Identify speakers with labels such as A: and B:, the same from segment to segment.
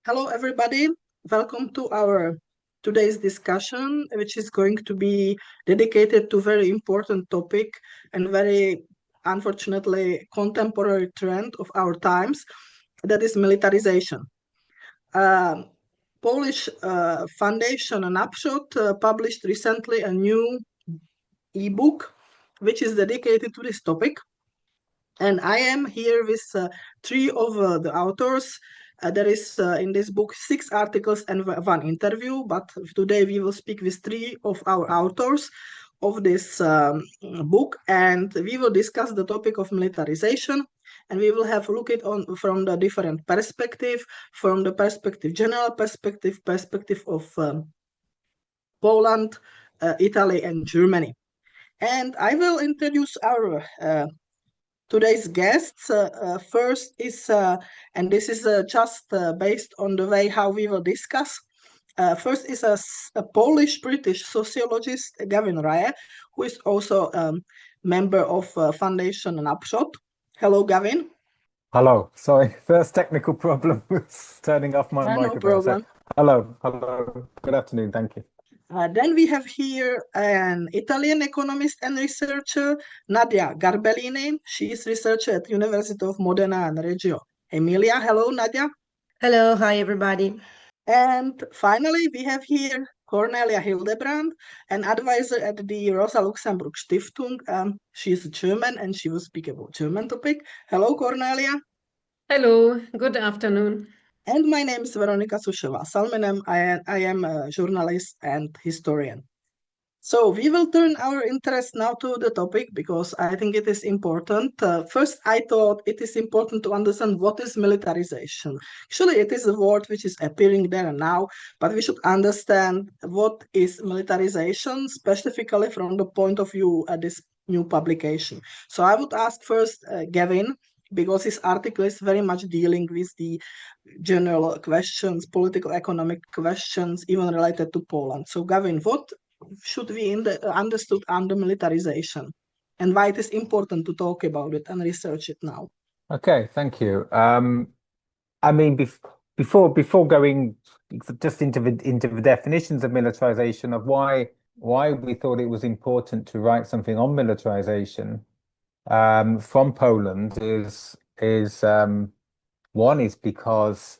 A: Hello, everybody. Welcome to our today's discussion, which is going to be dedicated to very important topic and very, unfortunately, contemporary trend of our times, that is militarization. Polish Foundation and Upshot published recently a new ebook, which is dedicated to this topic. And I am here with three of the authors. There is in this book 6 articles and one interview, but today we will speak with three of our authors of this book, and we will discuss the topic of militarization, and we will have a look at on from the different perspective, from the perspective, general perspective of Poland, Italy, and Germany. And I will introduce our today's guests. First is, and this is just based on the way how we will discuss. First is a Polish-British sociologist, Gavin Rae, who is also a member of Foundation and Upshot. Hello, Gavin.
B: Hello. Sorry, first technical problem was turning off my
A: No
B: microphone.
A: problem.
B: So, hello. Good afternoon. Thank you.
A: Then we have here an Italian economist and researcher, Nadia Garbellini. She is researcher at University of Modena and Reggio Emilia. Hello, Nadia.
C: Hello, hi everybody.
A: And finally, we have here Cornelia Hildebrandt, an advisor at the Rosa Luxemburg Stiftung. She is German and she will speak about German topic. Hello, Cornelia.
D: Hello, good afternoon.
A: And my name is Veronika Susova-Salminen. I am a journalist and historian. So we will turn our interest now to the topic because I think it is important. First, I thought it is important to understand what is militarization. Actually, it is a word which is appearing there and now, but we should understand what is militarization, specifically from the point of view of this new publication. So I would ask first Gavin, because his article is very much dealing with the general questions, political, economic questions, even related to Poland. So Gavin, what should be understood under militarization, and why it is important to talk about it and research it now?
B: Okay, thank you. I mean, before going just into the definitions of militarization, of why we thought it was important to write something on militarization from Poland is one is because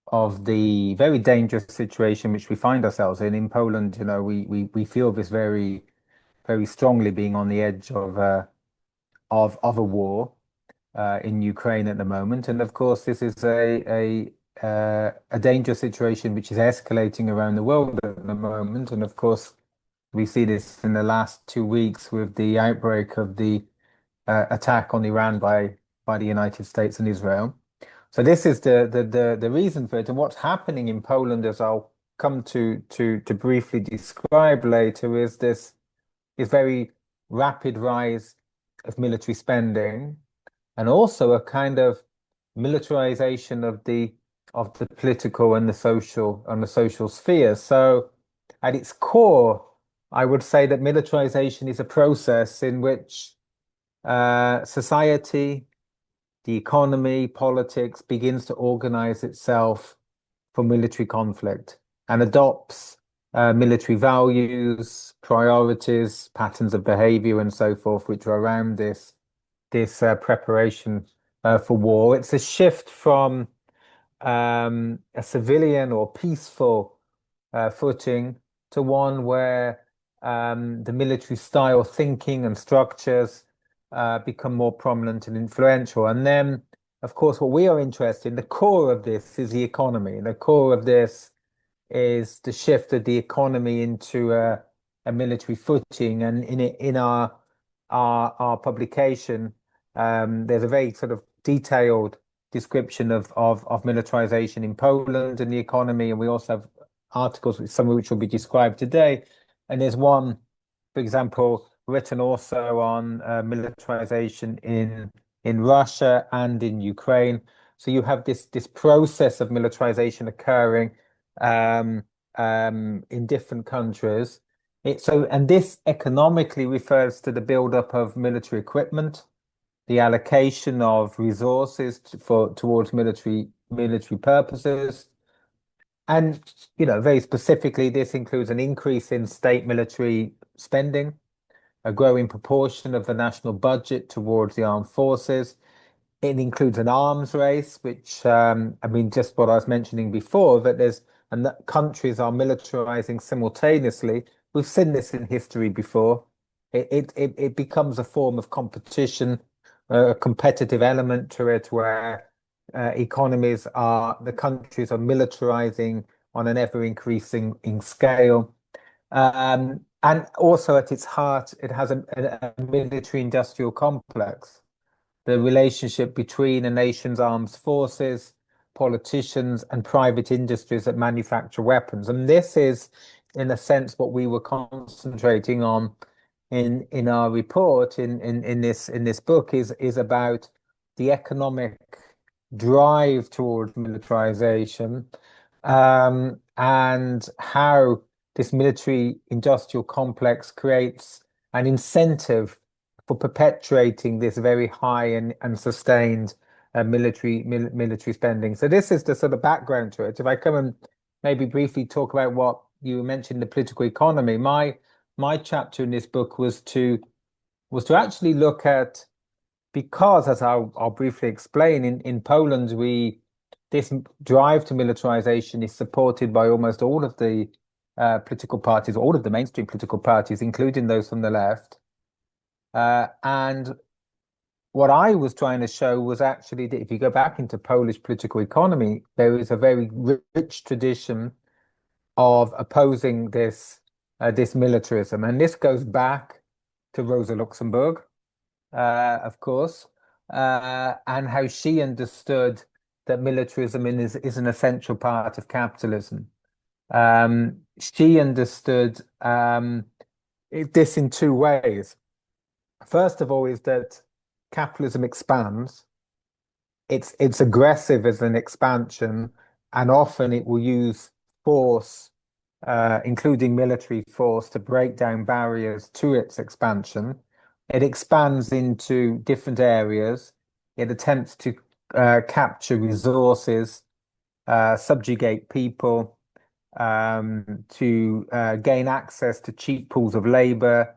B: of the very dangerous situation which we find ourselves in Poland. You know, we feel this very strongly, being on the edge of a war in Ukraine at the moment, and of course this is a dangerous situation which is escalating around the world at the moment. And of course we see this in the last 2 weeks with the outbreak of the attack on Iran by the United States and Israel. So this is the reason for it, and what's happening in Poland, as I'll come to briefly describe later, is this very rapid rise of military spending, and also a kind of militarization of the political and the social sphere. So at its core, I would say that militarization is a process in which society, the economy, politics begins to organize itself for military conflict and adopts military values, priorities, patterns of behavior, and so forth, which are around this preparation for war. It's a shift from a civilian or peaceful footing to one where the military style thinking and structures become more prominent and influential. And then, of course, what we are interested in, the core of this is the economy. The core of this is the shift of the economy into a military footing. And in our publication, there's a very sort of detailed description of militarization in Poland and the economy. And we also have articles, some of which will be described today. And there's one, for example, written also on militarization in Russia and in Ukraine. So you have this process of militarization occurring in different countries. And this economically refers to the buildup of military equipment, the allocation of resources towards military purposes, And, very specifically, this includes an increase in state military spending, a growing proportion of the national budget towards the armed forces. It includes an arms race, which, just what I was mentioning before, and that countries are militarizing simultaneously. We've seen this in history before. It becomes a form of competition, a competitive element to it, where the countries are militarizing on an ever increasing scale. And also at its heart, it has a military industrial complex. The relationship between a nation's armed forces, politicians, and private industries that manufacture weapons. And this is, in a sense, what we were concentrating on in our report in this book is about the economic drive towards militarization, and how this military industrial complex creates an incentive for perpetuating this very high and sustained military spending. So this is the sort of background to it. If I come and maybe briefly talk about what you mentioned, the political economy, my chapter in this book was to actually look at, because, as I'll briefly explain, in Poland, this drive to militarization is supported by almost all of the political parties, all of the mainstream political parties, including those from the left. And what I was trying to show was actually that if you go back into Polish political economy, there is a very rich tradition of opposing this militarism, and this goes back to Rosa Luxemburg, of course, and how she understood that militarism is an essential part of capitalism. She understood this in two ways. First of all, is that capitalism expands. It's aggressive as an expansion, and often it will use force, including military force, to break down barriers to its expansion. It expands into different areas. It attempts to capture resources, subjugate people, to gain access to cheap pools of labor,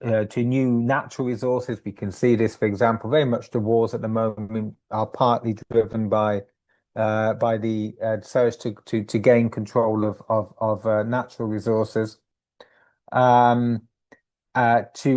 B: to new natural resources. We can see this, for example, very much the wars at the moment are partly driven by the search to gain control of natural resources, to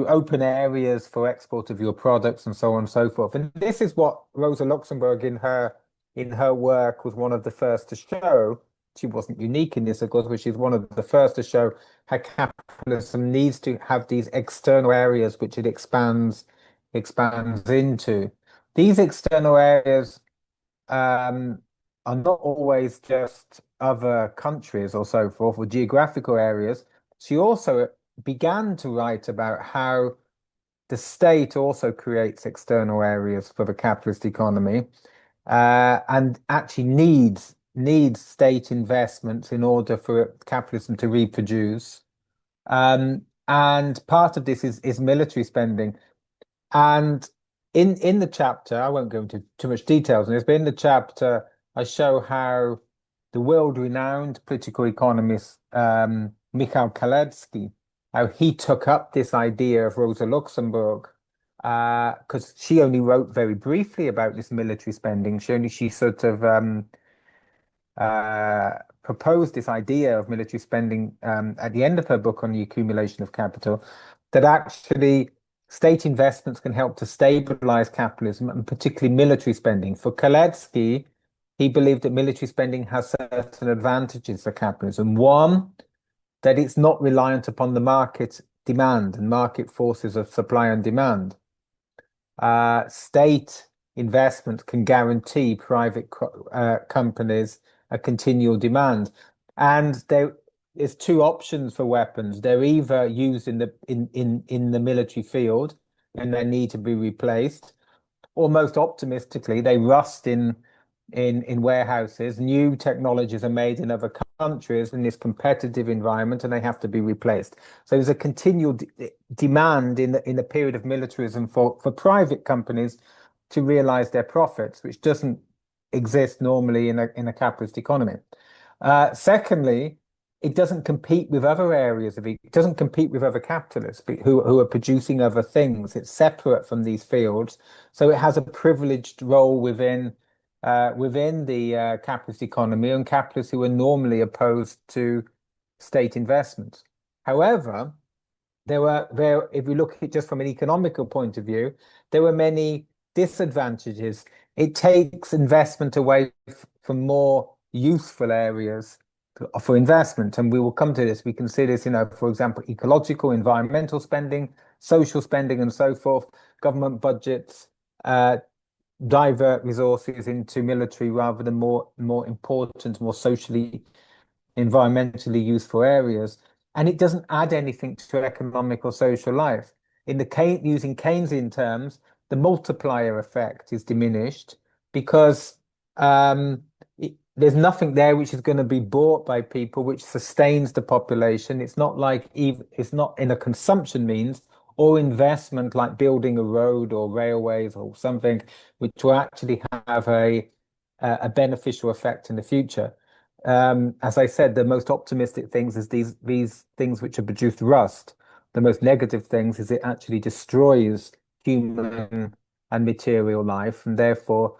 B: open areas for export of your products, and so on and so forth. And this is what Rosa Luxemburg in her work was one of the first to show. She wasn't unique in this, of course, but she's one of the first to show how capitalism needs to have these external areas which it expands into. These external areas are not always just other countries or so forth, or geographical areas. She also began to write about how the state also creates external areas for the capitalist economy, and actually needs state investments in order for capitalism to reproduce. And part of this is military spending. And in the chapter, I won't go into too much details on this, but in the chapter, I show how the world-renowned political economist Michał Kalecki, how he took up this idea of Rosa Luxemburg, because she only wrote very briefly about this military spending. She sort of proposed this idea of military spending at the end of her book on the accumulation of capital, that actually state investments can help to stabilize capitalism, and particularly military spending. For Kalecki, he believed that military spending has certain advantages for capitalism. One, that it's not reliant upon the market demand and market forces of supply and demand. State investment can guarantee private companies a continual demand, and there is two options for weapons. They're either used in the military field and they need to be replaced, or most optimistically, they rust in warehouses. New technologies are made in other countries in this competitive environment, and they have to be replaced. So there's a continual demand in the period of militarism for private companies to realize their profits, which doesn't exist normally in a capitalist economy. Secondly, it doesn't compete with other areas of it. It doesn't compete with other capitalists who are producing other things. It's separate from these fields, so it has a privileged role within the capitalist economy and capitalists who are normally opposed to state investment. However, if we look at it just from an economical point of view, there were many disadvantages. It takes investment away from more useful areas for investment, and we will come to this. We can see this, for example, ecological, environmental spending, social spending, and so forth. Government budgets divert resources into military rather than more important, more socially, environmentally useful areas. And it doesn't add anything to economic or social life. Using Keynesian terms, the multiplier effect is diminished because there's nothing there which is going to be bought by people, which sustains the population. It's not in a consumption means or investment like building a road or railways or something, which will actually have a beneficial effect in the future. As I said, the most optimistic things is these things which have produced rust. The most negative things is it actually destroys human and material life, and therefore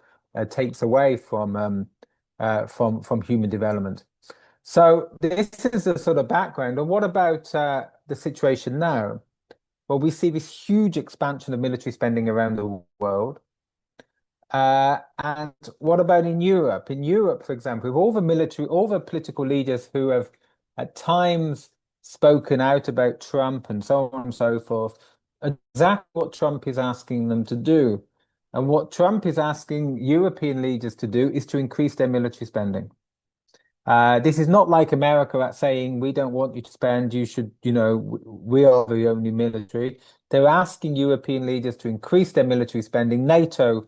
B: takes away from human development. So this is a sort of background. And what about the situation now? Well, we see this huge expansion of military spending around the world. And what about in Europe? In Europe, for example, with all the political leaders who have at times spoken out about Trump and so on and so forth, exactly what Trump is asking them to do. And what Trump is asking European leaders to do is to increase their military spending. This is not like America at saying, we don't want you to spend, you should, we are the only military. They're asking European leaders to increase their military spending, NATO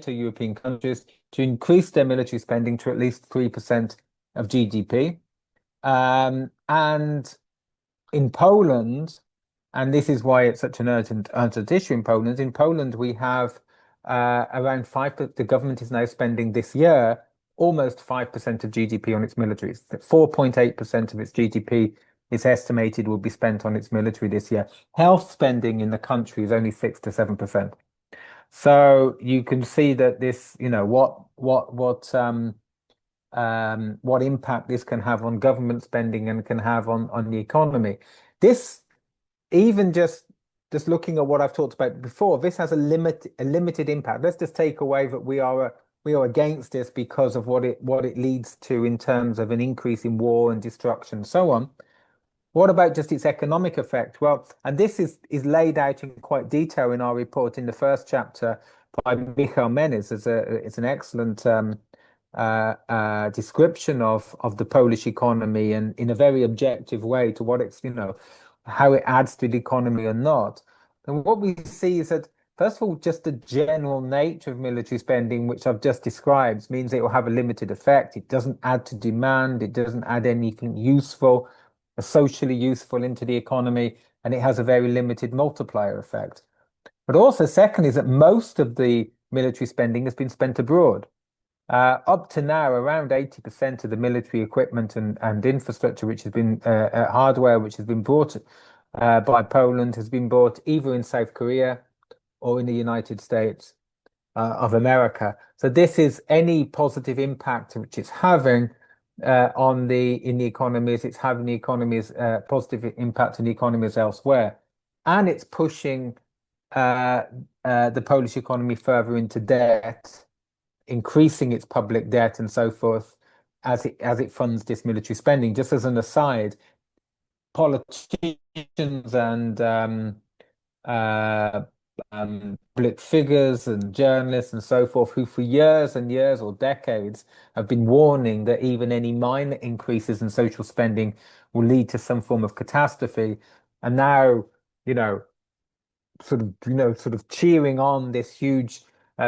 B: European countries to increase their military spending to at least 3% of GDP. And in Poland, and this is why it's such an urgent issue in Poland, we have around 5%, the government is now spending this year almost 5% of GDP on its military. 4.8% of its GDP is estimated will be spent on its military this year. Health spending in the country is only 6 to 7%. So you can see that this, what impact this can have on government spending and can have on the economy. This, even just looking at what I've talked about before, this has a limited impact. Let's just take away that we are against this because of what it leads to in terms of an increase in war and destruction and so on. What about just its economic effect? Well, and this is laid out in quite detail in our report in the first chapter by Michał Menes. It's an excellent description of the Polish economy and in a very objective way to what it's, how it adds to the economy or not. And what we see is that, first of all, just the general nature of military spending, which I've just described, means it will have a limited effect. It doesn't add to demand. It doesn't add anything useful, socially useful into the economy, and it has a very limited multiplier effect. But also, second, is that most of the military spending has been spent abroad. Up to now, around 80% of the military equipment and infrastructure, which has been hardware, which has been bought by Poland, has been bought either in South Korea or in the United States of America. So this is any positive impact which it's having in the economies. It's having the economies positive impact on the economies elsewhere, and it's pushing the Polish economy further into debt, increasing its public debt and so forth as it funds this military spending. Just as an aside, politicians and public figures and journalists and so forth, who for years and years or decades have been warning that even any minor increases in social spending will lead to some form of catastrophe, and now, sort of cheering on this huge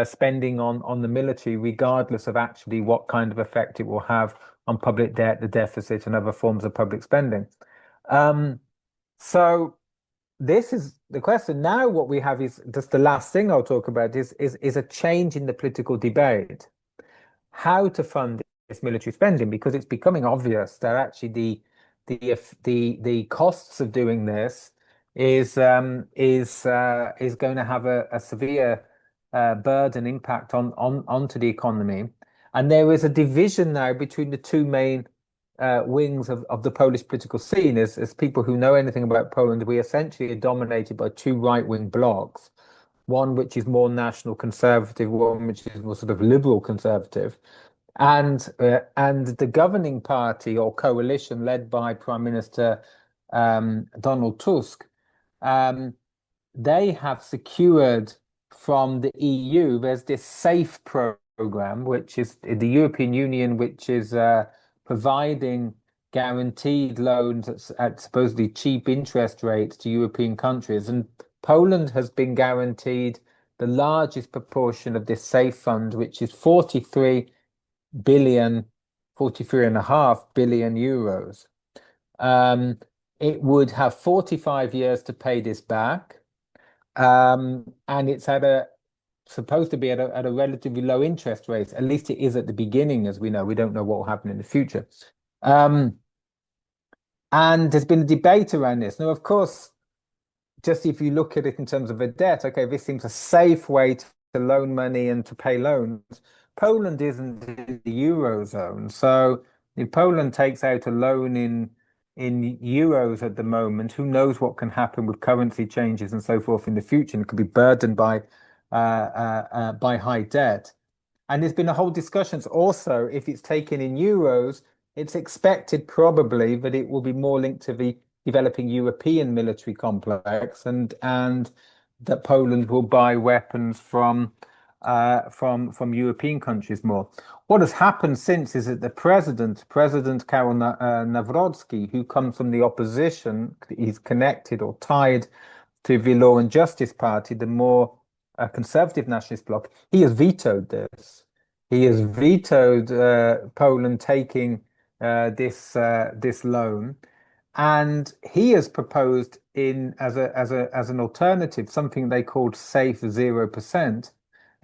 B: spending on the military, regardless of actually what kind of effect it will have on public debt, the deficit, and other forms of public spending. So this is the question. Now what we have is just the last thing I'll talk about is a change in the political debate. How to fund this military spending, because it's becoming obvious that actually the costs of doing this is going to have a severe burden impact onto the economy. And there is a division now between the two main wings of the Polish political scene. As people who know anything about Poland, we essentially are dominated by two right-wing blocs, one which is more national conservative, one which is more sort of liberal conservative. And the governing party or coalition led by Prime Minister Donald Tusk, they have secured from the EU, there's this SAFE program, which is the European Union, which is providing guaranteed loans at supposedly cheap interest rates to European countries. And Poland has been guaranteed the largest proportion of this SAFE fund, which is 43.5 billion euros. It would have 45 years to pay this back. And it's supposed to be at a relatively low interest rate. At least it is at the beginning, as we know. We don't know what will happen in the future. And there's been a debate around this. Now, of course, just if you look at it in terms of a debt, okay, this seems a safe way to loan money and to pay loans. Poland isn't in the Eurozone. So if Poland takes out a loan in euros at the moment, who knows what can happen with currency changes and so forth in the future, and it could be burdened by high debt. And there's been a whole discussion also, if it's taken in euros, it's expected probably that it will be more linked to the developing European military complex, and that Poland will buy weapons from European countries more. What has happened since is that the President Karol Nawrocki, who comes from the opposition, he's connected or tied to the Law and Justice Party, the more conservative nationalist bloc, he has vetoed this. He has vetoed Poland taking this loan, and he has proposed as an alternative something they called SAFE 0%.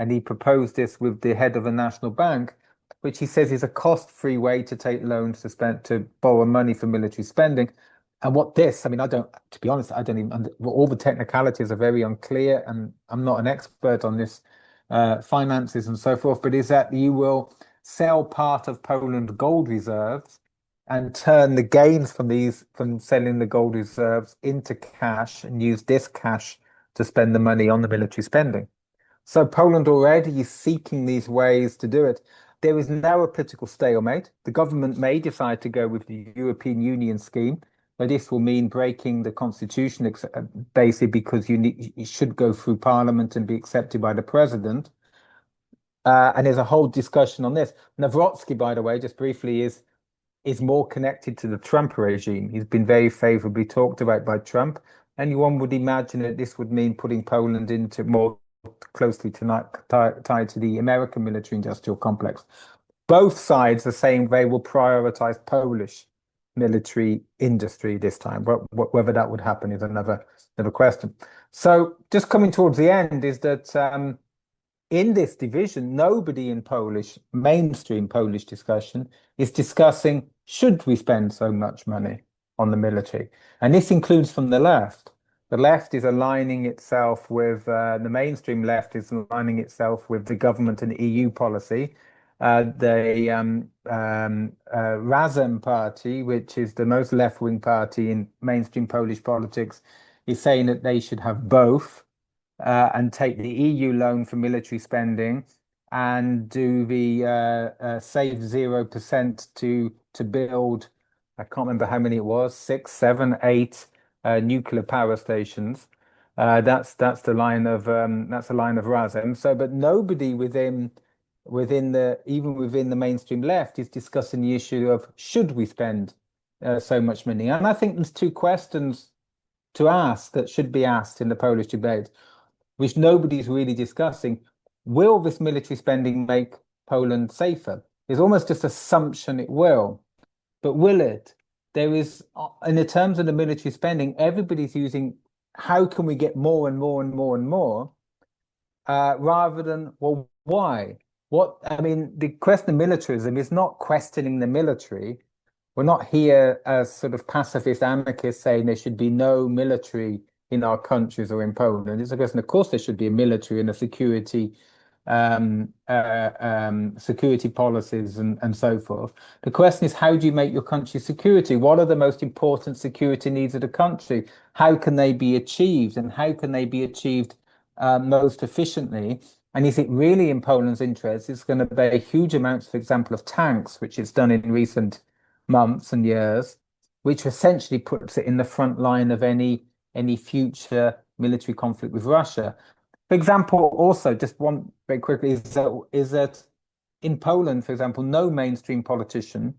B: And he proposed this with the head of the national bank, which he says is a cost-free way to take loans to borrow money for military spending. And what this, I mean, to be honest, I don't even, all the technicalities are very unclear, and I'm not an expert on this, finances and so forth, but is that you will sell part of Poland's gold reserves and turn the gains from selling the gold reserves into cash and use this cash to spend the money on the military spending. So Poland already is seeking these ways to do it. There is now a political stalemate. The government may decide to go with the European Union scheme, but this will mean breaking the constitution, basically because you should go through parliament and be accepted by the president. And there's a whole discussion on this. Nawrocki, by the way, just briefly, is more connected to the Trump regime. He's been very favorably talked about by Trump. And one would imagine that this would mean putting Poland into more closely tied to the American military-industrial complex. Both sides are saying they will prioritize Polish military industry this time. Whether that would happen is another question. So just coming towards the end is that in this division, nobody in mainstream Polish discussion is discussing, should we spend so much money on the military? And this includes from the left. The left is aligning itself with, the mainstream left is aligning itself with the government and EU policy. The Razem party, which is the most left-wing party in mainstream Polish politics, is saying that they should have both and take the EU loan for military spending and do the SAFE 0% to build, I can't remember how many it was, 6, 7, 8 nuclear power stations. That's the line of Razem. So, but nobody within the mainstream left is discussing the issue of, should we spend so much money? And I think there's two questions to ask that should be asked in the Polish debate, which nobody's really discussing. Will this military spending make Poland safer? There's almost just assumption it will, but will it? There is, in the terms of the military spending, everybody's using, how can we get more and more and more and more, rather than, well, why? the question of militarism is not questioning the military. We're not here as sort of pacifist anarchists saying there should be no military in our countries or in Poland. It's a question, of course, there should be a military and a security policies and so forth. The question is, how do you make your country security? What are the most important security needs of the country? How can they be achieved, and how can they be achieved most efficiently? And is it really in Poland's interest? It's going to be huge amounts, for example, of tanks, which it's done in recent months and years, which essentially puts it in the front line of any future military conflict with Russia. For example, also, just one very quickly, is that in Poland, for example, no mainstream politician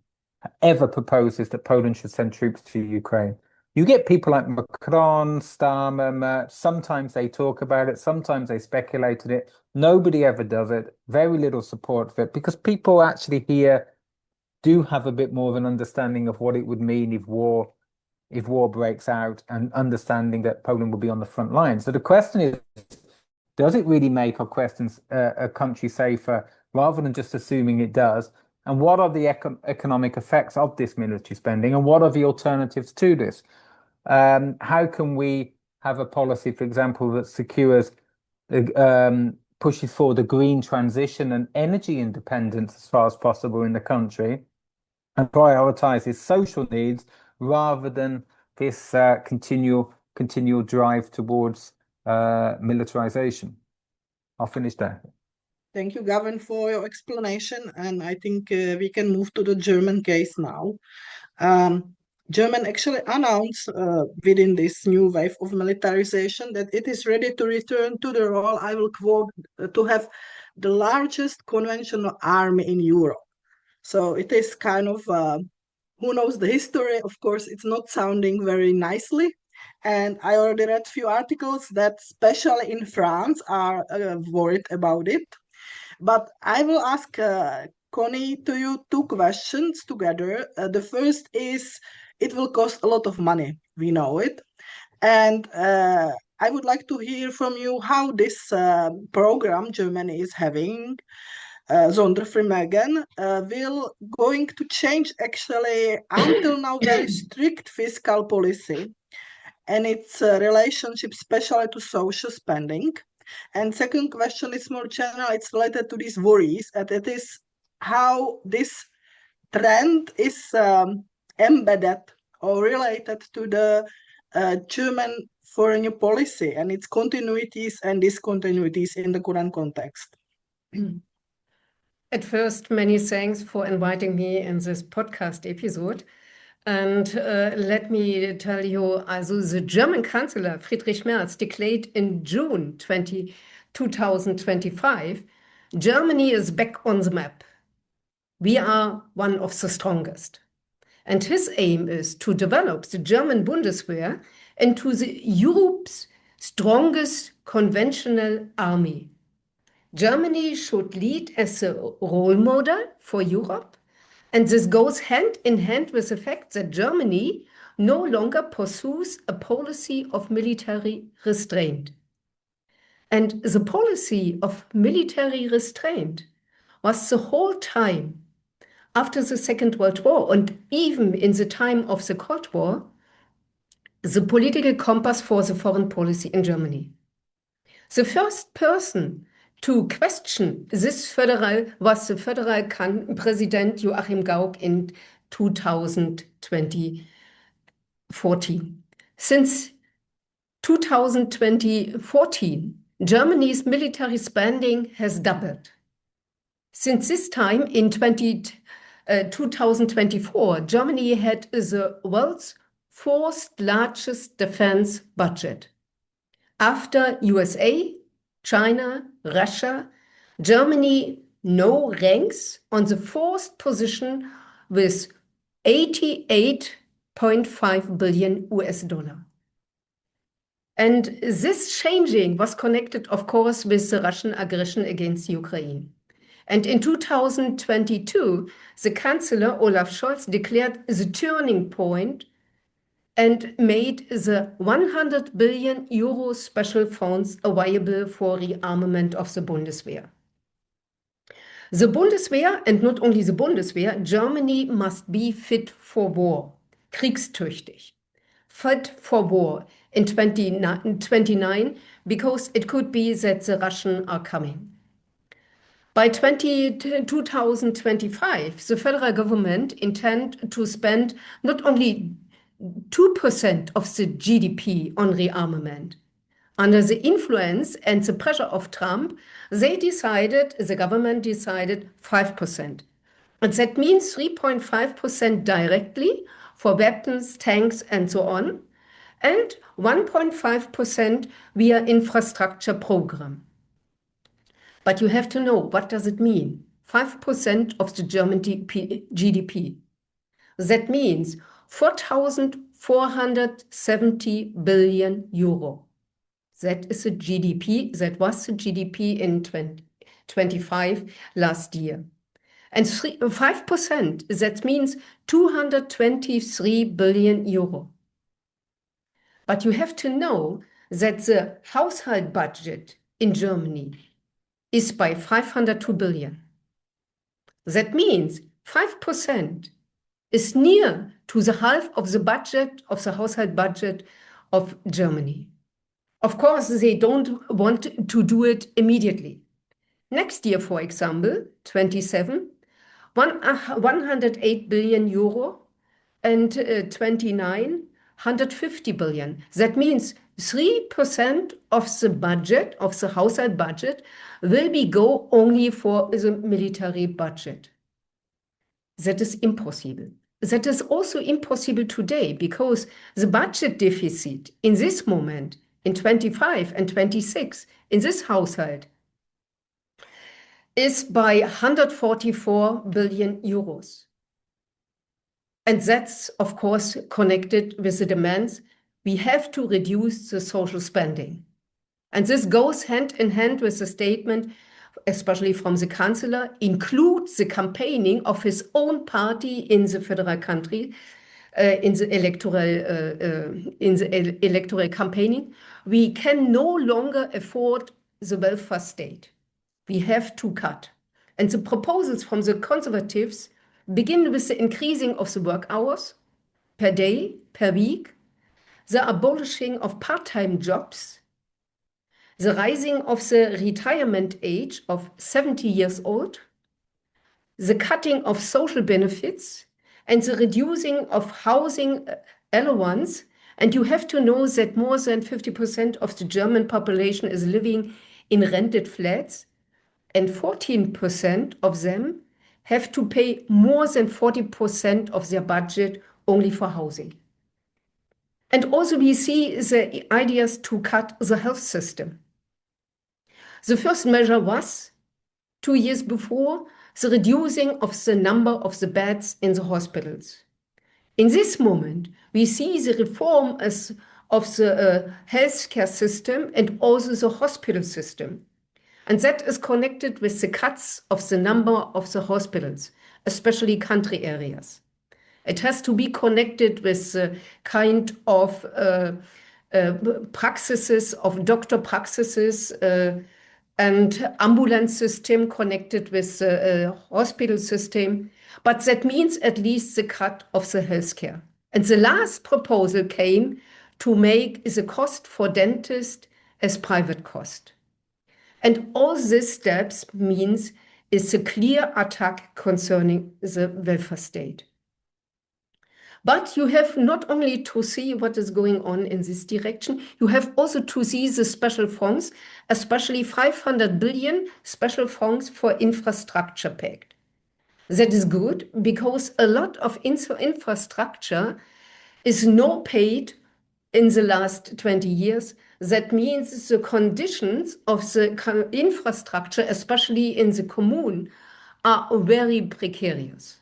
B: ever proposes that Poland should send troops to Ukraine. You get people like Macron, Starmer, Merz, sometimes they talk about it, sometimes they speculate on it. Nobody ever does it. Very little support for it, because people actually here do have a bit more of an understanding of what it would mean if war breaks out, and understanding that Poland will be on the front line. So the question is, does it really make a country safer, rather than just assuming it does? And what are the economic effects of this military spending? And what are the alternatives to this? How can we have a policy, for example, that secures, pushes forward the green transition and energy independence as far as possible in the country, and prioritizes social needs rather than this continual drive towards militarization? I'll finish there.
A: Thank you, Gavin, for your explanation. And I think we can move to the German case now. Germany actually announced within this new wave of militarization that it is ready to return to the role, I will quote, to have the largest conventional army in Europe. So it is kind of, who knows the history? Of course, it's not sounding very nicely. And I already read a few articles that, especially in France, are worried about it. But I will ask Connie to you two questions together. The first is, it will cost a lot of money, we know it. And I would like to hear from you how this program Germany is having, Sondervermögen, will going to change actually until now very strict fiscal policy and its relationship especially to social spending. And second question is more general, it's related to these worries, and it is how this trend is embedded or related to the German foreign policy and its continuities and discontinuities in the current context.
D: At first, many thanks for inviting me in this podcast episode. And let me tell you, also the German Chancellor Friedrich Merz declared in June 2025, Germany is back on the map. We are one of the strongest. And his aim is to develop the German Bundeswehr into Europe's strongest conventional army. Germany should lead as a role model for Europe, and this goes hand in hand with the fact that Germany no longer pursues a policy of military restraint. And the policy of military restraint was the whole time after the Second World War, and even in the time of the Cold War, the political compass for the foreign policy in Germany. The first person to question this was the federal president Joachim Gauck in 2014. Since 2014, Germany's military spending has doubled. Since this time, in 2024, Germany had the world's fourth largest defense budget. After USA, China, Russia, Germany now ranks on the fourth position with $88.5 billion. And this changing was connected, of course, with the Russian aggression against Ukraine. And in 2022, the Chancellor Olaf Scholz declared the turning point and made the 100 billion euro special funds available for rearmament of the Bundeswehr. The Bundeswehr, and not only the Bundeswehr, Germany must be fit for war, kriegstüchtig, fit for war in 2029, because it could be that the Russians are coming. By 2025, the federal government intends to spend not only 2% of the GDP on rearmament. Under the influence and the pressure of Trump, the government decided 5%. And that means 3.5% directly for weapons, tanks, and so on, and 1.5% via infrastructure program. But you have to know, what does it mean? 5% of the German GDP. That means 4,470 billion euro. That is the GDP, that was the GDP in 2025 last year. And 5%, that means 223 billion euro. But you have to know that the household budget in Germany is by 502 billion. That means 5% is near to the half of the budget, of the household budget of Germany. Of course, they don't want to do it immediately. Next year, for example, 27, 108 billion euro, and 29, 150 billion. That means 3% of the budget, of the household budget, will go only for the military budget. That is impossible. That is also impossible today, because the budget deficit in this moment, in 25 and 26, in this household, is by 144 billion euros. And that's, of course, connected with the demands. We have to reduce the social spending. And this goes hand in hand with the statement, especially from the Chancellor, includes the campaigning of his own party in the federal country, in the electoral campaigning. We can no longer afford the welfare state. We have to cut. And the proposals from the conservatives begin with the increasing of the work hours per day, per week, the abolishing of part-time jobs, the rising of the retirement age of 70 years old, the cutting of social benefits, and the reducing of housing allowance. And you have to know that more than 50% of the German population is living in rented flats, and 14% of them have to pay more than 40% of their budget only for housing. And also we see the ideas to cut the health system. The first measure was, 2 years before, the reducing of the number of the beds in the hospitals. In this moment, we see the reform of the healthcare system and also the hospital system. And that is connected with the cuts of the number of the hospitals, especially country areas. It has to be connected with the kind of practices, of doctor practices, and ambulance system connected with the hospital system. But that means at least the cut of the healthcare. And the last proposal came to make the cost for dentists as private cost. And all these steps means is a clear attack concerning the welfare state. But you have not only to see what is going on in this direction, you have also to see the special funds, especially 500 billion special funds for infrastructure pact. That is good, because a lot of infrastructure is not paid in the last 20 years. That means the conditions of the infrastructure, especially in the commune, are very precarious.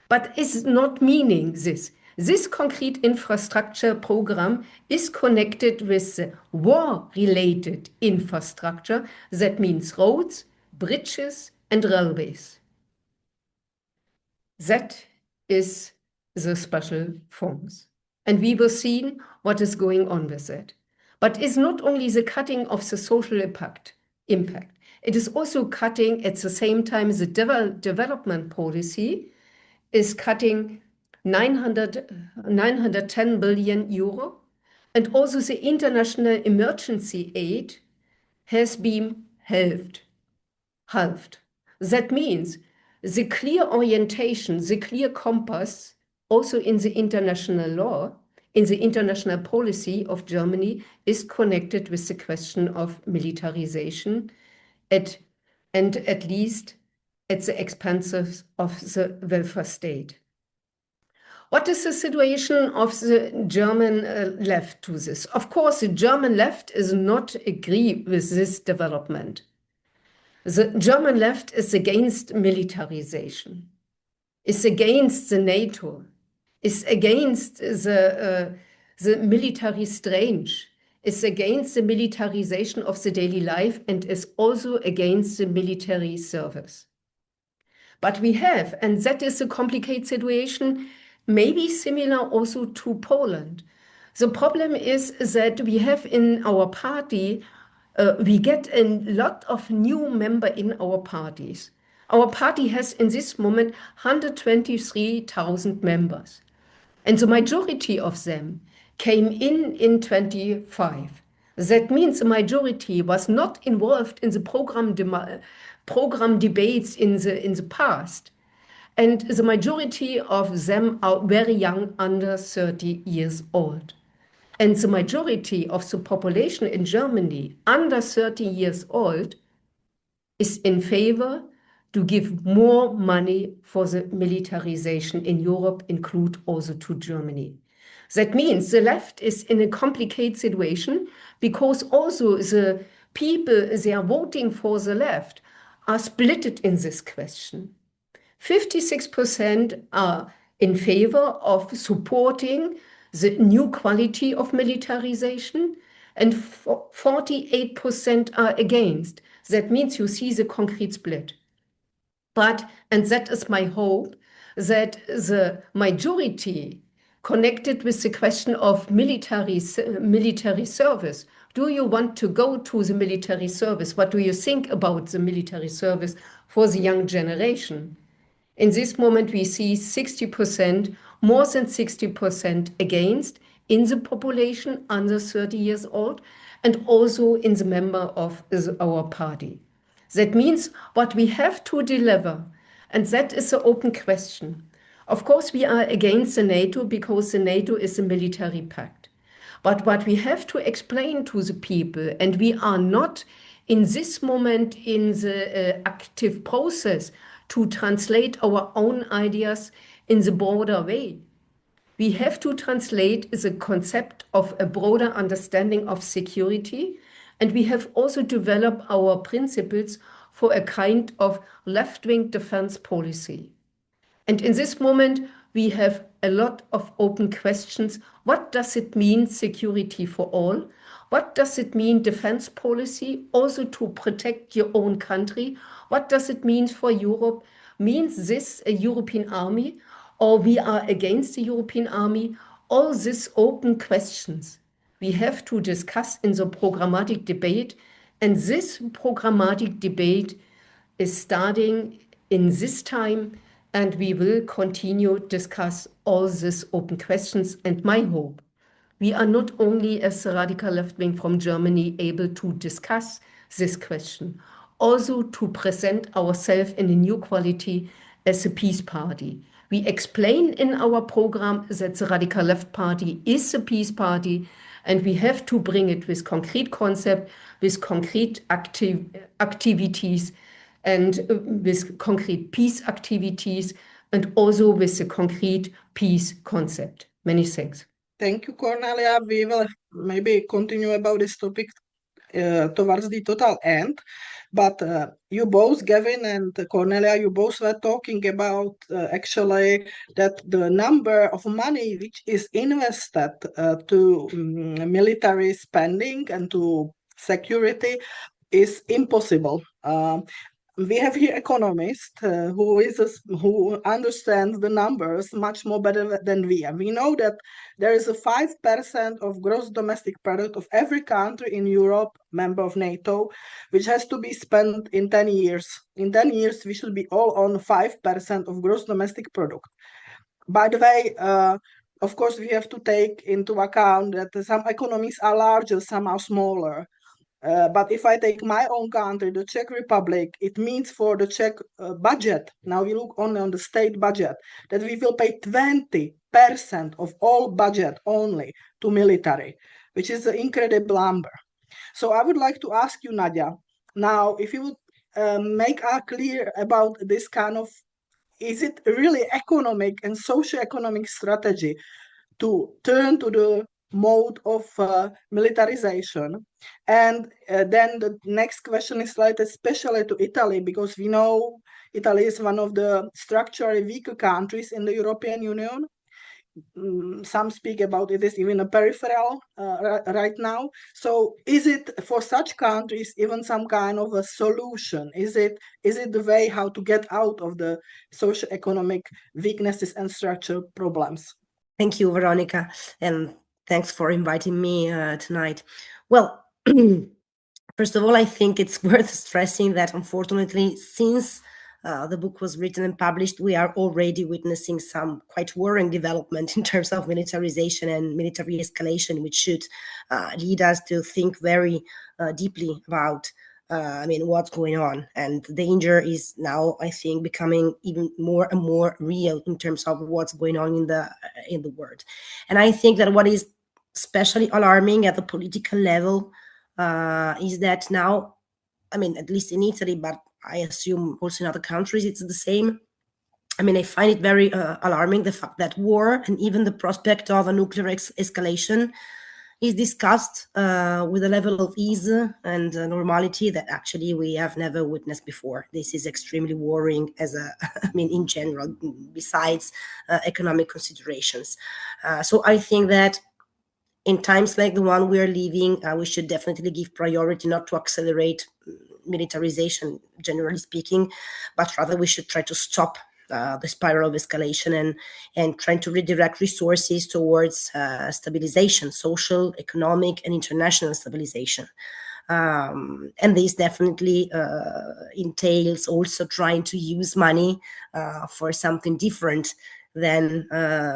D: But it's not meaning this. This concrete infrastructure program is connected with the war-related infrastructure. That means roads, bridges, and railways. That is the special funds. And we will see what is going on with that. But it's not only the cutting of the social impact impact. It is also cutting at the same time the development policy is cutting 910 billion euro, and also the international emergency aid has been halved. That means the clear orientation, the clear compass, also in the international law, in the international policy of Germany, is connected with the question of militarization, at least at the expense of the welfare state. What is the situation of the German left to this? Of course, the German left is not agree with this development. The German left is against militarization, is against the NATO, is against the military strange, is against the militarization of the daily life, and is also against the military service. But we have, and that is a complicated situation, maybe similar also to Poland. The problem is that we have in our party, we get a lot of new members in our parties. Our party has in this moment 123,000 members. And the majority of them came in 25. That means the majority was not involved in the program debates in the past. And the majority of them are very young, under 30 years old. And the majority of the population in Germany, under 30 years old, is in favor to give more money for the militarization in Europe, include also to Germany. That means the left is in a complicated situation because also the people, they are voting for the left, are splitted in this question. 56% are in favor of supporting the new quality of militarization, and 48% are against. That means you see the concrete split. But, and that is my hope, that the majority connected with the question of military service. Do you want to go to the military service? What do you think about the military service for the young generation? In this moment, we see 60%, more than 60% against in the population under 30 years old, and also in the member of our party. That means what we have to deliver, and that is an open question. Of course, we are against the NATO because the NATO is a military pact. But what we have to explain to the people, and we are not in this moment in the active process to translate our own ideas in the broader way. We have to translate the concept of a broader understanding of security, and we have also developed our principles for a kind of left-wing defense policy. And in this moment, we have a lot of open questions. What does it mean, security for all? What does it mean, defense policy, also to protect your own country? What does it mean for Europe? Means this a European army, or we are against the European army? All these open questions we have to discuss in the programmatic debate, and this programmatic debate is starting in this time, and we will continue to discuss all these open questions. And my hope, we are not only as the radical left wing from Germany able to discuss this question, also to present ourselves in a new quality as a peace party. We explain in our program that the Radical Left Party is a peace party, and we have to bring it with concrete concept, with concrete activities, and with concrete peace activities, and also with the concrete peace concept. Many thanks.
A: Thank you, Cornelia. We will maybe continue about this topic towards the total end. But you both, Gavin and Cornelia, you both were talking about actually that the number of money which is invested to military spending and to security is impossible. we have here economist who understands the numbers much more better than we. And we know that there is a 5% of gross domestic product of every country in Europe, member of NATO, which has to be spent in 10 years. In 10 years, we should be all on 5% of gross domestic product. By the way, of course, we have to take into account that some economies are larger, some are smaller. But if I take my own country, the Czech Republic, it means for the Czech budget, now we look only on the state budget, that we will pay 20% of all budget only to military, which is an incredible number. So I would like to ask you, Nadia, now if you would make us clear about this kind of, is it really economic and socio-economic strategy to turn to the mode of militarization? And then the next question is related especially to Italy, because we know Italy is one of the structurally weaker countries in the European Union. Some speak about it is even a peripheral right now. So is it for such countries even some kind of a solution? Is it the way how to get out of the socio-economic weaknesses and structural problems?
C: Thank you, Veronika, and thanks for inviting me tonight. Well, first of all, I think it's worth stressing that unfortunately, since the book was written and published, we are already witnessing some quite worrying development in terms of militarization and military escalation, which should lead us to think very deeply about what's going on. And the danger is now, I think, becoming even more and more real in terms of what's going on in the world. And I think that what is especially alarming at the political level is that now, at least in Italy, but I assume also in other countries, it's the same. I find it very alarming, the fact that war and even the prospect of a nuclear escalation is discussed with a level of ease and normality that actually we have never witnessed before. This is extremely worrying in general, besides economic considerations. So I think that in times like the one we are living, we should definitely give priority not to accelerate militarization, generally speaking, but rather we should try to stop the spiral of escalation and trying to redirect resources towards stabilization, social, economic, and international stabilization. And this definitely entails also trying to use money for something different than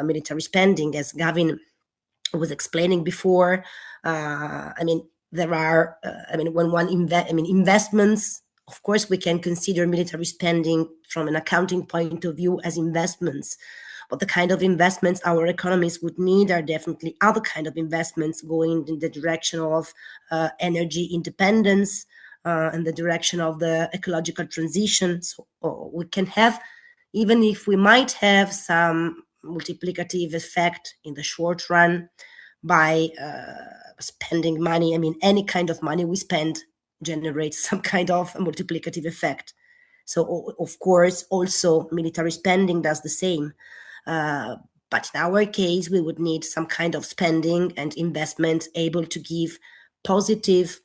C: military spending, as Gavin was explaining before. There are, when one investments, of course, we can consider military spending from an accounting point of view as investments. But the kind of investments our economies would need are definitely other kind of investments going in the direction of energy independence and the direction of the ecological transition. So we can have, even if we might have some multiplicative effect in the short run by spending money. Any kind of money we spend generates some kind of multiplicative effect. So, of course, also military spending does the same. But in our case, we would need some kind of spending and investment able to give positive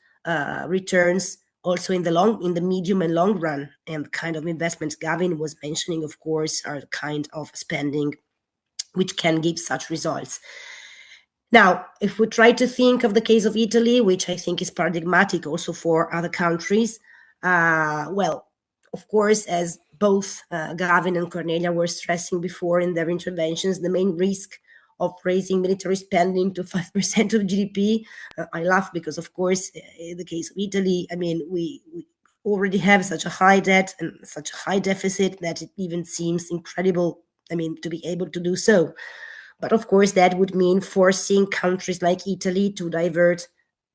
C: returns also in the medium and long run. And the kind of investments Gavin was mentioning, of course, are the kind of spending which can give such results. Now, if we try to think of the case of Italy, which I think is paradigmatic also for other countries, well, of course, as both Gavin and Cornelia were stressing before in their interventions, the main risk of raising military spending to 5% of GDP, I laugh because, of course, in the case of Italy, we already have such a high debt and such a high deficit that it even seems incredible, to be able to do so. But of course, that would mean forcing countries like Italy to divert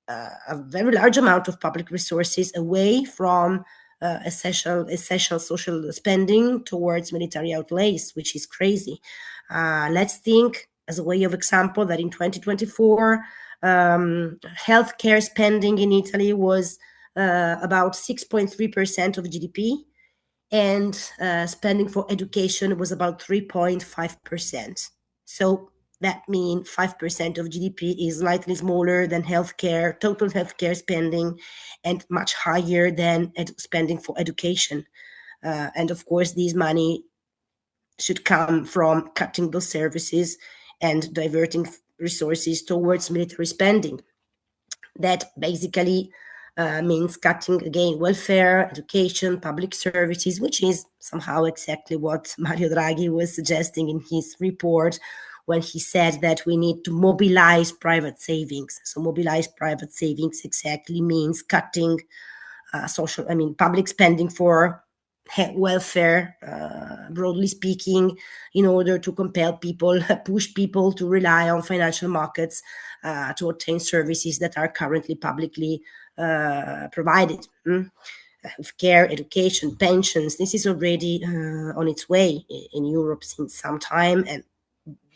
C: a very large amount of public resources away from essential social spending towards military outlays, which is crazy. Let's think, as a way of example, that in 2024, healthcare spending in Italy was about 6.3% of GDP, and spending for education was about 3.5%. So that means 5% of GDP is slightly smaller than healthcare, total healthcare spending, and much higher than spending for education. And of course, this money should come from cutting those services and diverting resources towards military spending. That basically means cutting, again, welfare, education, public services, which is somehow exactly what Mario Draghi was suggesting in his report when he said that we need to mobilize private savings. So mobilize private savings exactly means cutting public spending for welfare, broadly speaking, in order to compel people, push people to rely on financial markets to obtain services that are currently publicly provided. Healthcare, education, pensions, this is already on its way in Europe since some time. And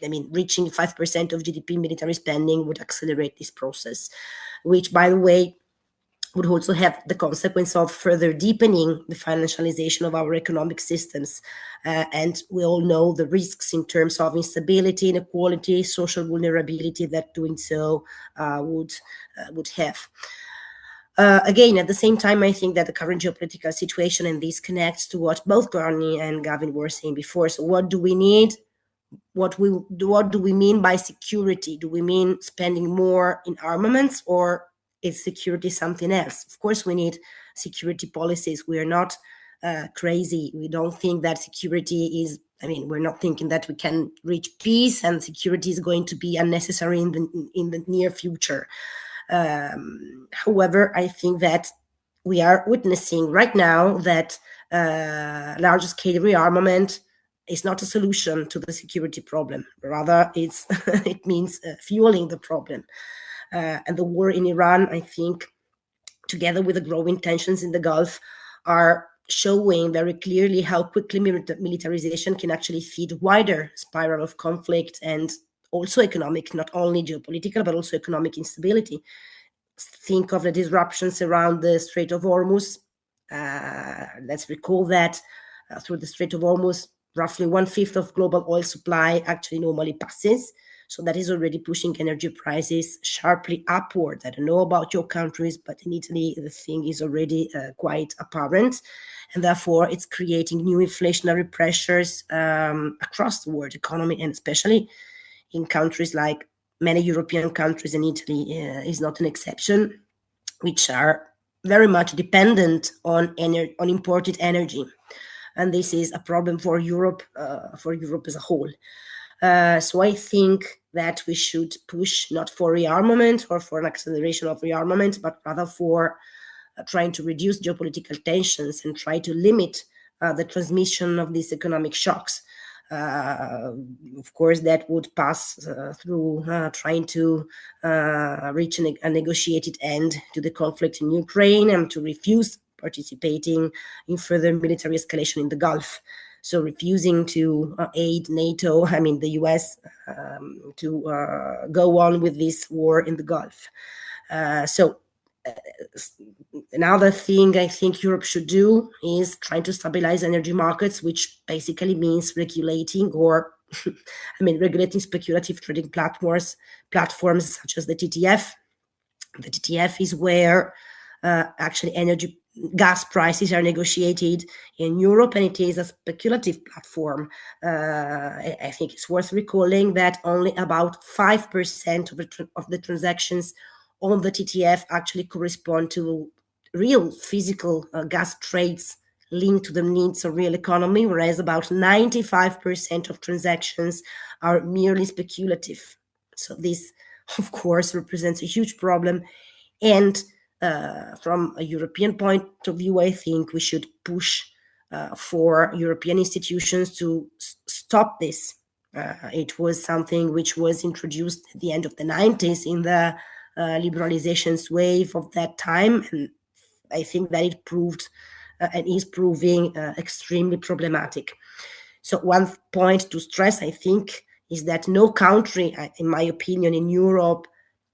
C: I mean, reaching 5% of GDP military spending would accelerate this process, which, by the way, would also have the consequence of further deepening the financialization of our economic systems. And we all know the risks in terms of instability, inequality, social vulnerability that doing so would have. Again, at the same time, I think that the current geopolitical situation, and this connects to what both Cornelia and Gavin were saying before. So what do we need? What do we mean by security? Do we mean spending more in armaments, or is security something else? Of course, we need security policies. We are not crazy. We don't think that security is, we're not thinking that we can reach peace and security is going to be unnecessary in the near future. However, I think that we are witnessing right now that large-scale rearmament is not a solution to the security problem. Rather, it means fueling the problem. And the war in Iran, I think, together with the growing tensions in the Gulf, are showing very clearly how quickly militarization can actually feed a wider spiral of conflict and also economic, not only geopolitical, but also economic instability. Think of the disruptions around the Strait of Hormuz. Let's recall that through the Strait of Hormuz, roughly 1/5 of global oil supply actually normally passes. So that is already pushing energy prices sharply upward. I don't know about your countries, but in Italy, the thing is already quite apparent. And therefore, it's creating new inflationary pressures across the world economy, and especially in countries like many European countries, and Italy is not an exception, which are very much dependent on imported energy. And this is a problem for Europe as a whole. So I think that we should push not for rearmament or for an acceleration of rearmament, but rather for trying to reduce geopolitical tensions and try to limit the transmission of these economic shocks. Of course, that would pass through trying to reach a negotiated end to the conflict in Ukraine and to refuse participating in further military escalation in the Gulf. So refusing to aid NATO, the US, to go on with this war in the Gulf. Another thing I think Europe should do is trying to stabilize energy markets, which basically means regulating regulating speculative trading platforms such as the TTF. The TTF is where actually gas prices are negotiated in Europe, and it is a speculative platform. I think it's worth recalling that only about 5% of the transactions on the TTF actually correspond to real physical gas trades linked to the needs of real economy, whereas about 95% of transactions are merely speculative. So this, of course, represents a huge problem. And from a European point of view, I think we should push for European institutions to stop this. It was something which was introduced at the end of the 90s in the liberalizations wave of that time, and I think that it proved and is proving extremely problematic. So one point to stress, I think, is that no country, in my opinion, in Europe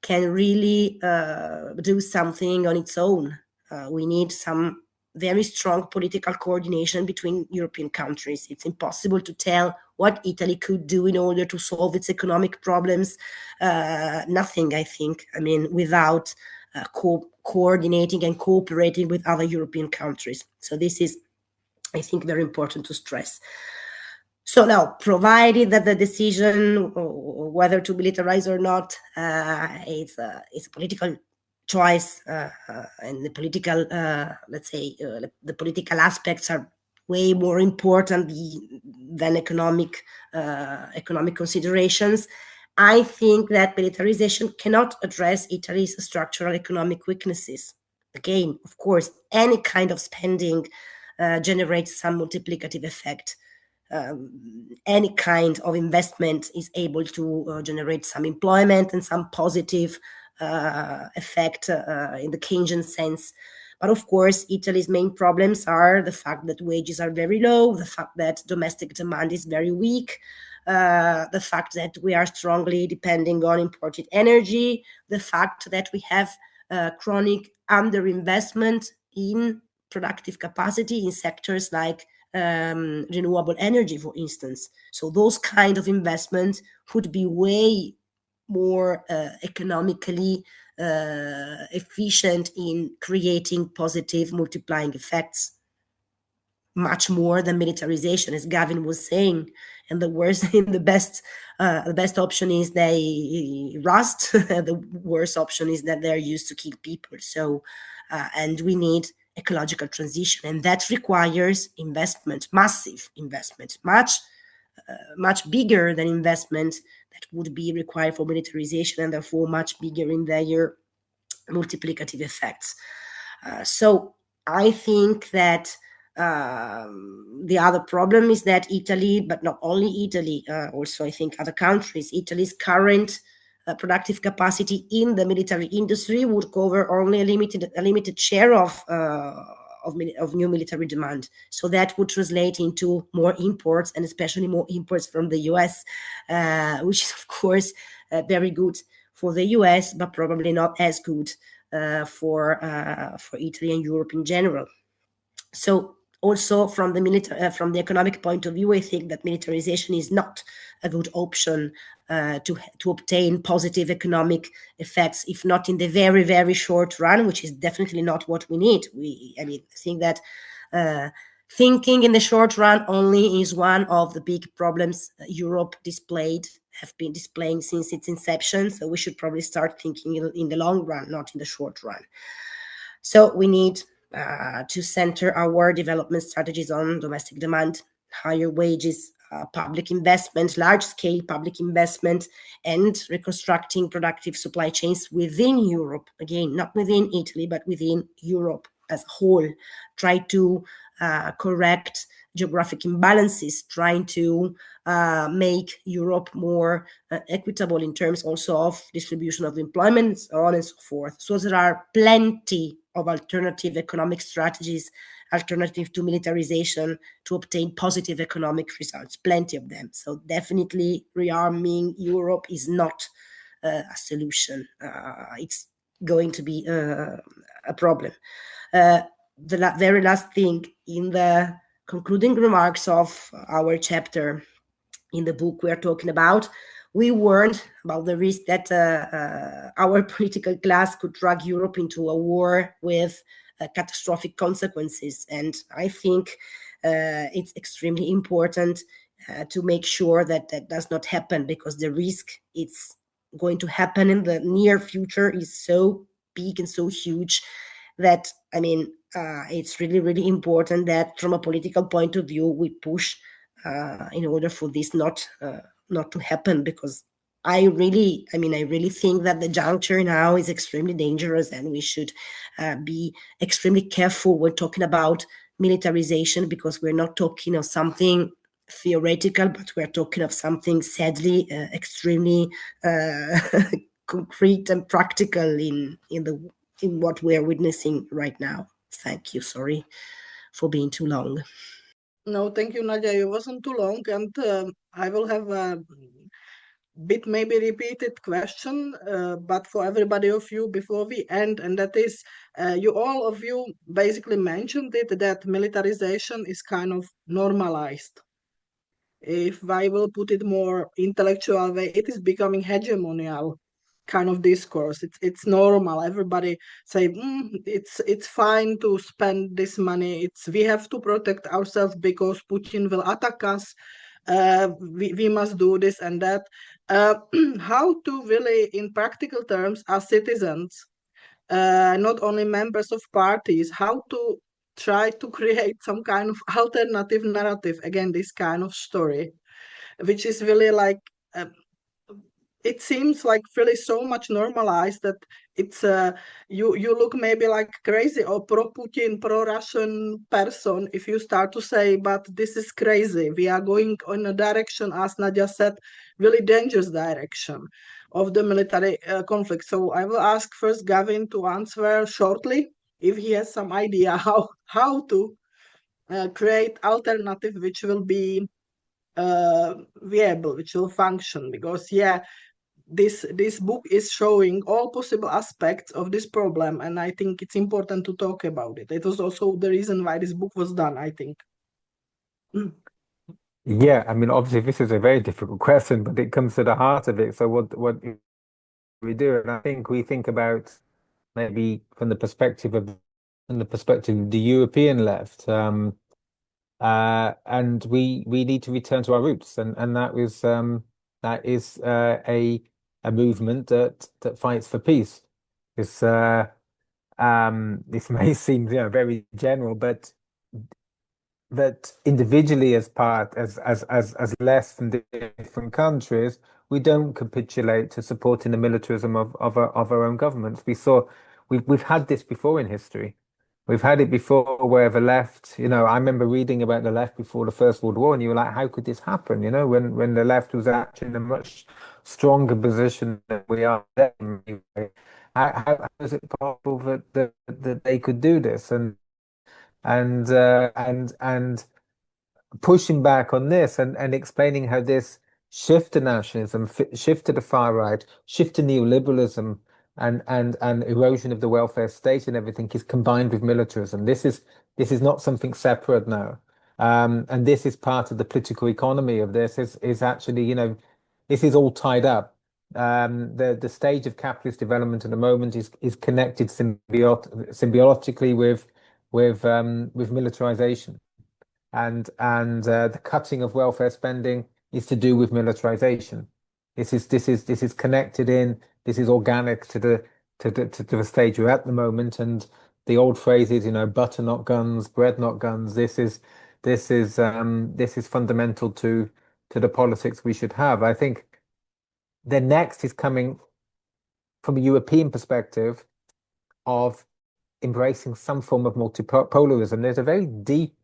C: can really do something on its own. We need some very strong political coordination between European countries. It's impossible to tell what Italy could do in order to solve its economic problems. Nothing, I think. I mean, without coordinating and cooperating with other European countries. So this is, I think, very important to stress. So now, provided that the decision whether to militarize or not is a political choice, and the political, let's say, the political aspects are way more important than economic considerations. I think that militarization cannot address Italy's structural economic weaknesses. Again, of course, any kind of spending generates some multiplicative effect. Any kind of investment is able to generate some employment and some positive effect in the Keynesian sense. But of course, Italy's main problems are the fact that wages are very low, the fact that domestic demand is very weak, the fact that we are strongly depending on imported energy, the fact that we have chronic underinvestment in productive capacity in sectors like renewable energy, for instance. So those kind of investments would be way more economically efficient in creating positive multiplying effects, much more than militarization, as Gavin was saying. And the worst, the best option is they rust. The worst option is that they're used to kill people. So, and we need ecological transition, and that requires investment, massive investment, much bigger than investment that would be required for militarization, and therefore much bigger in their multiplicative effects. So I think that the other problem is that Italy, but not only Italy, also I think other countries, Italy's current productive capacity in the military industry would cover only a limited share of new military demand. So that would translate into more imports, and especially more imports from the US, which is of course very good for the US, but probably not as good for Italy and Europe in general. So also from the economic point of view, I think that militarization is not a good option to obtain positive economic effects, if not in the very, very short run, which is definitely not what we need. I think that thinking in the short run only is one of the big problems Europe have been displaying since its inception. So we should probably start thinking in the long run, not in the short run. So we need to center our development strategies on domestic demand, higher wages, public investment, large-scale public investment, and reconstructing productive supply chains within Europe. Again, not within Italy, but within Europe as a whole. Try to correct geographic imbalances, trying to make Europe more equitable in terms also of distribution of employment, so on and so forth. So there are plenty of alternative economic strategies, alternative to militarization, to obtain positive economic results, plenty of them. So definitely rearming Europe is not a solution. It's going to be a problem. The very last thing, in the concluding remarks of our chapter in the book we are talking about, we warned about the risk that our political class could drag Europe into a war with catastrophic consequences. And I think it's extremely important to make sure that that does not happen, because the risk it's going to happen in the near future is so big and so huge that, I mean, it's really, really important that from a political point of view, we push in order for this not to happen, because I really think that the juncture now is extremely dangerous, and we should be extremely careful when talking about militarization, because we're not talking of something theoretical, but we're talking of something sadly extremely concrete and practical in what we are witnessing right now. Thank you. Sorry for being too long.
A: No, thank you, Nadia. It wasn't too long, and I will have a bit maybe repeated question, but for everybody of you before we end, and that is, all of you basically mentioned it, that militarization is kind of normalized. if I will put it more intellectual way, it is becoming hegemonial kind of discourse. It's normal. Everybody say it's fine to spend this money. We have to protect ourselves because Putin will attack us. We must do this and that. How to really, in practical terms, as citizens, not only members of parties, how to try to create some kind of alternative narrative again, this kind of story, which is really like it seems like really so much normalized that it's you look maybe like crazy or pro-Putin, pro-Russian person if you start to say, but this is crazy. We are going in a direction, as Nadia said, really dangerous direction of the military conflict. So I will ask first Gavin to answer shortly if he has some idea how to create alternative which will be viable, which will function, because this book is showing all possible aspects of this problem, and I think it's important to talk about it. It was also the reason why this book was done, I think.
B: Yeah, I mean, obviously, this is a very difficult question, but it comes to the heart of it. So, what we do, and I think we think about maybe from the perspective of the European left, and we need to return to our roots, and that is a movement that fights for peace. This this may seem very general, but that individually as less from different countries, we don't capitulate to supporting the militarism of our own governments. We've had this before in history. We've had it before where the left, I remember reading about the left before the First World War, and you were like, how could this happen? When the left was actually in a much stronger position than we are then. How is it possible that they could do this? And pushing back on this and explaining how this shift to nationalism, shift to the far right, shift to neoliberalism, and erosion of the welfare state and everything is combined with militarism. This is not something separate now, and this is part of the political economy of this. Is actually this is all tied up. The stage of capitalist development at the moment is connected symbiotically with militarization, and the cutting of welfare spending is to do with militarization. This is connected in. This is organic to the stage we're at the moment. And the old phrases, butter not guns, bread not guns. This is fundamental to the politics we should have. I think the next is coming from a European perspective of embracing some form of multipolarism. There's a very deep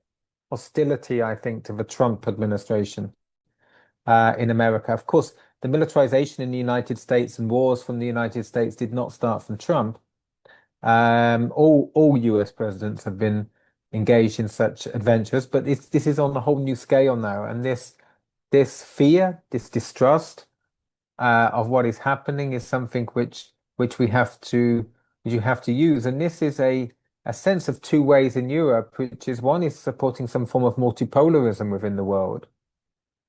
B: hostility, I think, to the Trump administration in America. Of course, the militarization in the United States and wars from the United States did not start from Trump. All US presidents have been engaged in such adventures, but this is on a whole new scale now, and this fear, this distrust of what is happening is something which you have to use, and this is a sense of two ways in Europe, which is one is supporting some form of multipolarism within the world,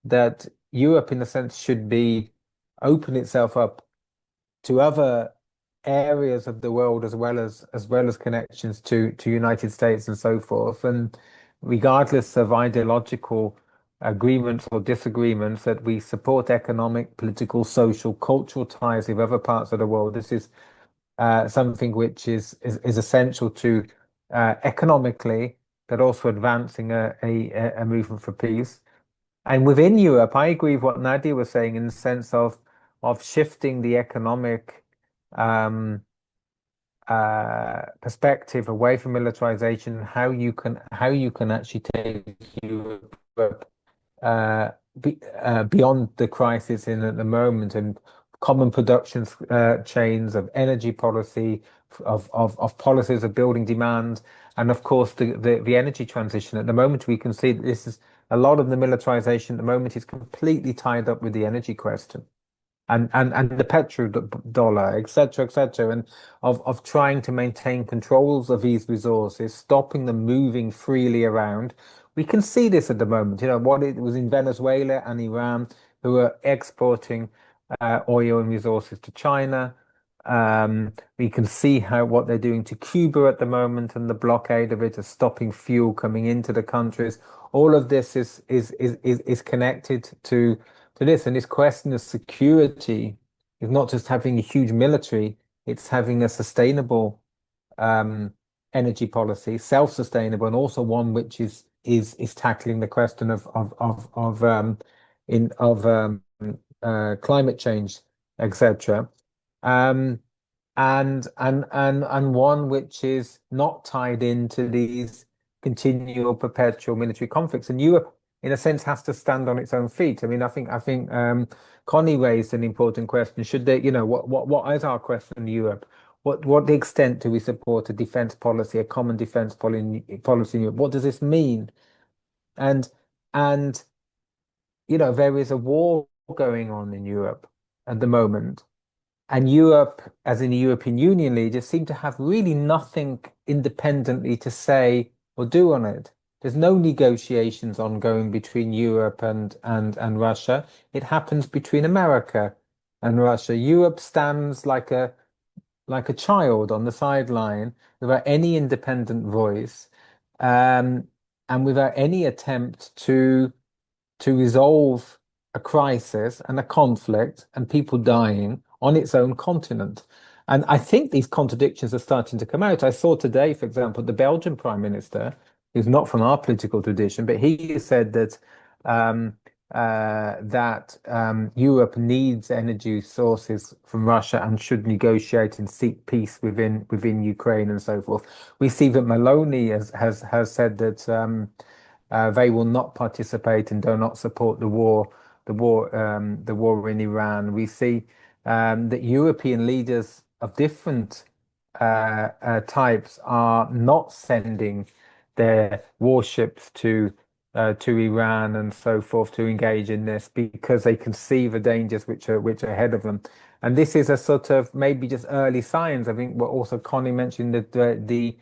B: that Europe in a sense should be open itself up to other areas of the world as well as connections to United States and so forth, and regardless of ideological agreements or disagreements, that we support economic, political, social, cultural ties with other parts of the world. This is something which is essential to economically, but also advancing a movement for peace. And within Europe, I agree with what Nadia was saying in the sense of shifting the economic perspective away from militarization, how you can actually take Europe beyond the crisis in at the moment, and common production chains of energy policy, of policies of building demand, and of course the energy transition. At the moment, we can see that this is a lot of the militarization at the moment is completely tied up with the energy question, and the petrodollar, etc., and of trying to maintain controls of these resources, stopping them moving freely around, We can see this at the moment. What it was in Venezuela and Iran, who are exporting oil and resources to China. We can see what they're doing to Cuba at the moment, and the blockade of it is stopping fuel coming into the countries. All of this is connected to this, and this question of security is not just having a huge military; it's having a sustainable energy policy, self-sustainable, and also one which is tackling the question of climate change, etc. And one which is not tied into these continual perpetual military conflicts. And Europe, in a sense, has to stand on its own feet. I mean, I think Connie raised an important question. Should they, what is our question in Europe? What the extent do we support a defense policy, a common defense policy in Europe? What does this mean? And there is a war going on in Europe at the moment. And Europe, as in the European Union leaders, seem to have really nothing independently to say or do on it. There's no negotiations ongoing between Europe and Russia. It happens between America and Russia. Europe stands like a child on the sideline without any independent voice, and without any attempt to resolve a crisis and a conflict and people dying on its own continent. And I think these contradictions are starting to come out. I saw today, for example, the Belgian Prime Minister, who's not from our political tradition, but he said that Europe needs energy sources from Russia and should negotiate and seek peace within Ukraine and so forth. We see that Maloney has said that they will not participate and do not support the war in Iran. We see that European leaders of different types are not sending their warships to Iran and so forth to engage in this because they can see the dangers which are ahead of them. And this is a sort of maybe just early signs. I think what also Connie mentioned that the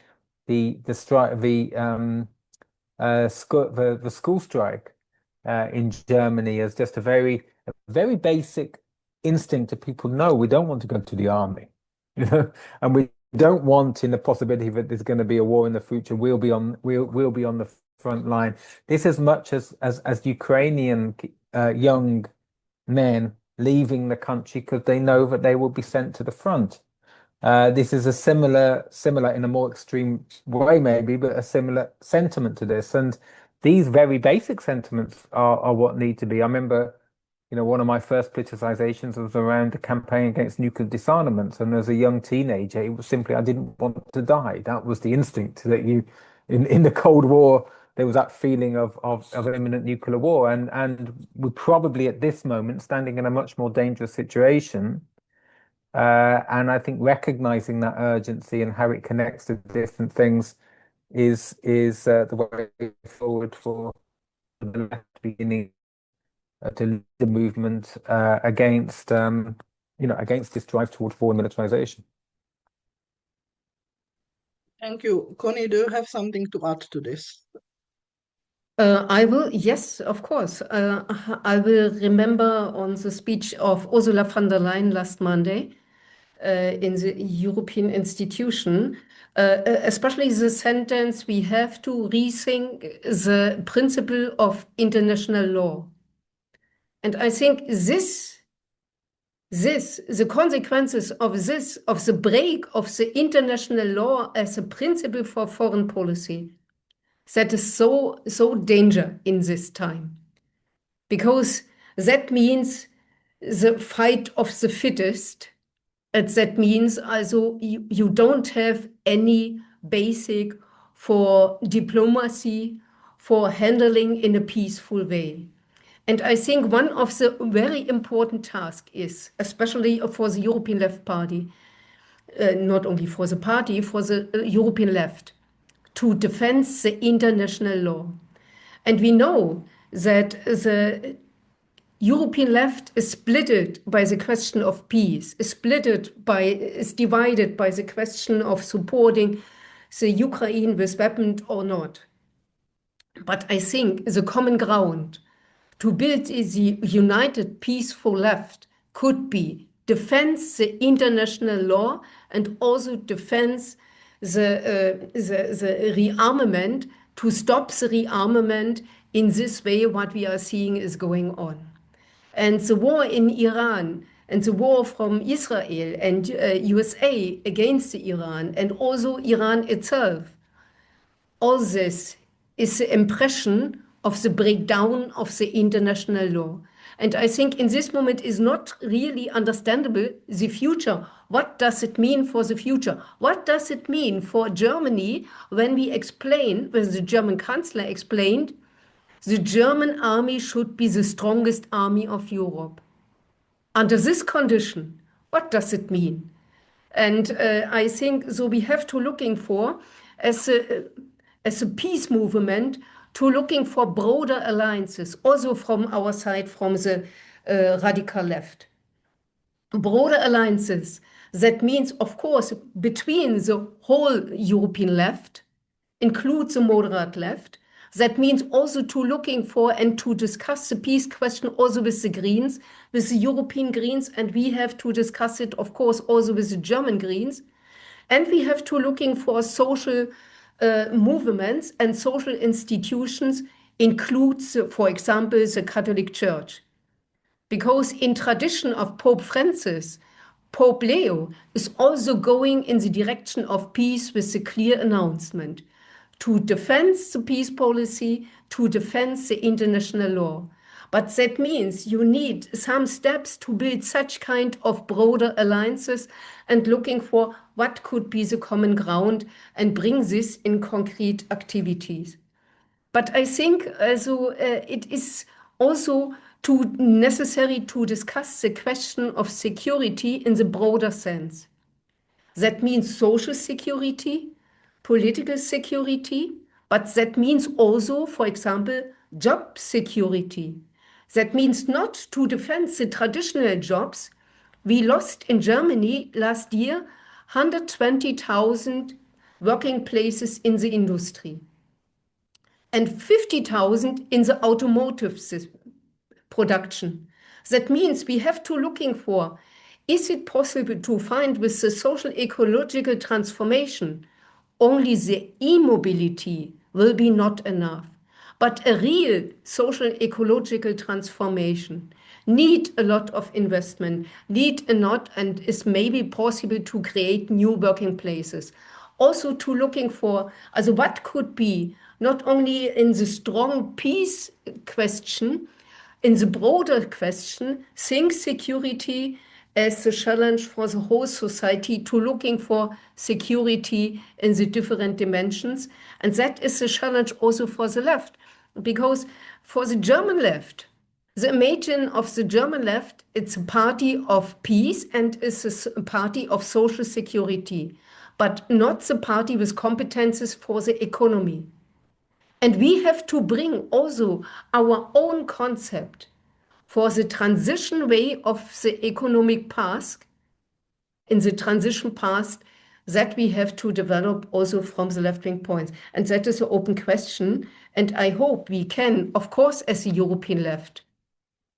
B: strike, the school strike in Germany is just a very basic instinct that people know we don't want to go to the army, and we don't want in the possibility that there's going to be a war in the future. We'll be on the front line. This as much as Ukrainian young men leaving the country because they know that they will be sent to the front. This is a similar in a more extreme way maybe, but a similar sentiment to this. And these very basic sentiments are what need to be. I remember, one of my first politicizations was around the campaign against nuclear disarmament. And as a young teenager, it was simply, I didn't want to die. That was the instinct that in the Cold War, there was that feeling of imminent nuclear war. And we're probably at this moment standing in a much more dangerous situation. And I think recognizing that urgency and how it connects to different things is the way forward for the left beginning to lead the movement against against this drive towards war and militarization.
A: Thank you. Connie, do you have something to add to this?
D: I will, yes, of course. I will remember on the speech of Ursula von der Leyen last Monday in the European institution, especially the sentence, we have to rethink the principle of international law. And I think the consequences of the break of the international law as a principle for foreign policy, that is so danger in this time. Because that means the fight of the fittest. And that means also you don't have any basic for diplomacy, for handling in a peaceful way. And I think one of the very important tasks is, especially for the European Left Party, not only for the party, for the European left, to defend the international law. And we know that the European left is splitted by the question of peace, is divided by the question of supporting the Ukraine with weapons or not. But I think the common ground to build the united, peaceful left could be defense the international law and also defense the rearmament, to stop the rearmament in this way what we are seeing is going on. And the war in Iran and the war from Israel and USA against Iran and also Iran itself, all this is the impression of the breakdown of the international law. And I think in this moment is not really understandable the future. What does it mean for the future? What does it mean for Germany when we explain, when the German Chancellor explained, the German army should be the strongest army of Europe? Under this condition, what does it mean? And I think so we have to looking for, as a peace movement, to looking for broader alliances, also from our side, from the radical left. Broader alliances, that means, of course, between the whole European left, includes the moderate left. That means also to looking for and to discuss the peace question also with the Greens, with the European Greens, and we have to discuss it, of course, also with the German Greens. And we have to looking for social movements and social institutions, includes, for example, the Catholic Church. Because in tradition of Pope Francis, Pope Leo is also going in the direction of peace with a clear announcement to defend the peace policy, to defend the international law. But that means you need some steps to build such kind of broader alliances and looking for what could be the common ground and bring this in concrete activities. But I think also it is also necessary to discuss the question of security in the broader sense. That means social security, political security, but that means also, for example, job security. That means not to defend the traditional jobs. We lost in Germany last year 120,000 working places in the industry and 50,000 in the automotive production. That means we have to looking for, is it possible to find with the social ecological transformation, only the e-mobility will be not enough, but a real social ecological transformation need a lot of investment, need a lot, and is maybe possible to create new working places. Also to looking for, also what could be, not only in the strong peace question, in the broader question, think security as a challenge for the whole society, to looking for security in the different dimensions. And that is a challenge also for the left, because for the German left, the imagine of the German left, it's a party of peace and it's a party of social security, but not the party with competences for the economy. And we have to bring also our own concept for the transition way of the economic path, in the transition path, that we have to develop also from the left-wing points. And that is an open question. And I hope we can, of course, as the European left,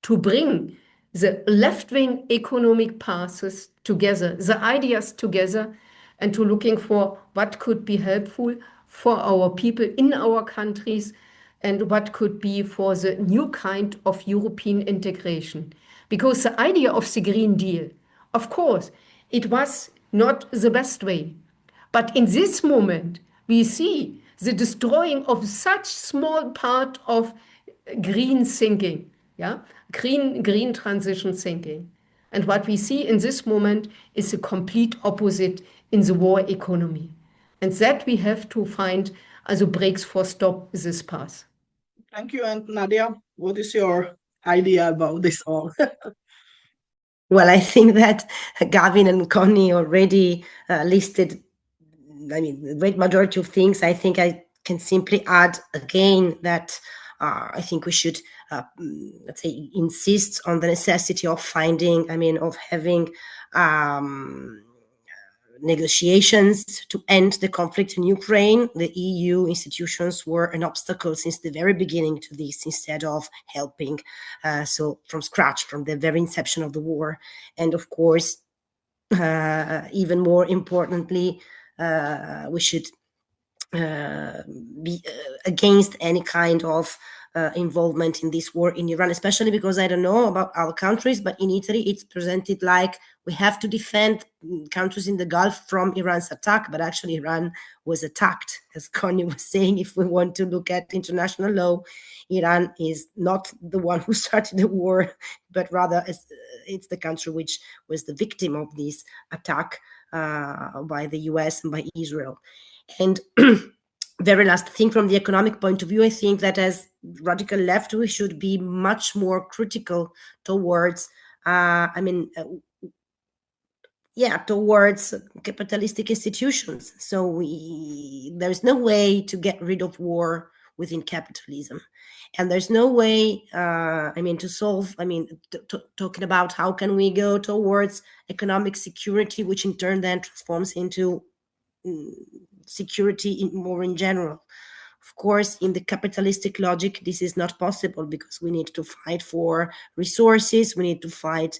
D: to bring the left-wing economic paths together, the ideas together, and to looking for what could be helpful for our people in our countries and what could be for the new kind of European integration. Because the idea of the Green Deal, of course, it was not the best way. But in this moment, we see the destroying of such small part of green thinking, yeah, green transition thinking. And what we see in this moment is a complete opposite in the war economy. And that we have to find as a breaks for stop this path.
A: Thank you. And Nadia, what is your idea about this all?
C: Well, I think that Gavin and Connie already listed, the great majority of things. I think I can simply add again that I think we should, let's say, insist on the necessity of finding, of having negotiations to end the conflict in Ukraine. The EU institutions were an obstacle since the very beginning to this, instead of helping, so from scratch, from the very inception of the war. And of course, even more importantly, we should be against any kind of involvement in this war in Iran, especially because I don't know about other countries, but in Italy it's presented like we have to defend countries in the Gulf from Iran's attack, but actually Iran was attacked. As Connie was saying, if we want to look at international law, Iran is not the one who started the war, but rather it's the country which was the victim of this attack by the US and by Israel. And very last thing, from the economic point of view, I think that as radical left, we should be much more critical towards, towards capitalistic institutions. So there's no way to get rid of war within capitalism. And there's no way, to solve, talking about how can we go towards economic security, which in turn then transforms into security more in general. Of course, in the capitalistic logic, this is not possible because we need to fight for resources. We need to fight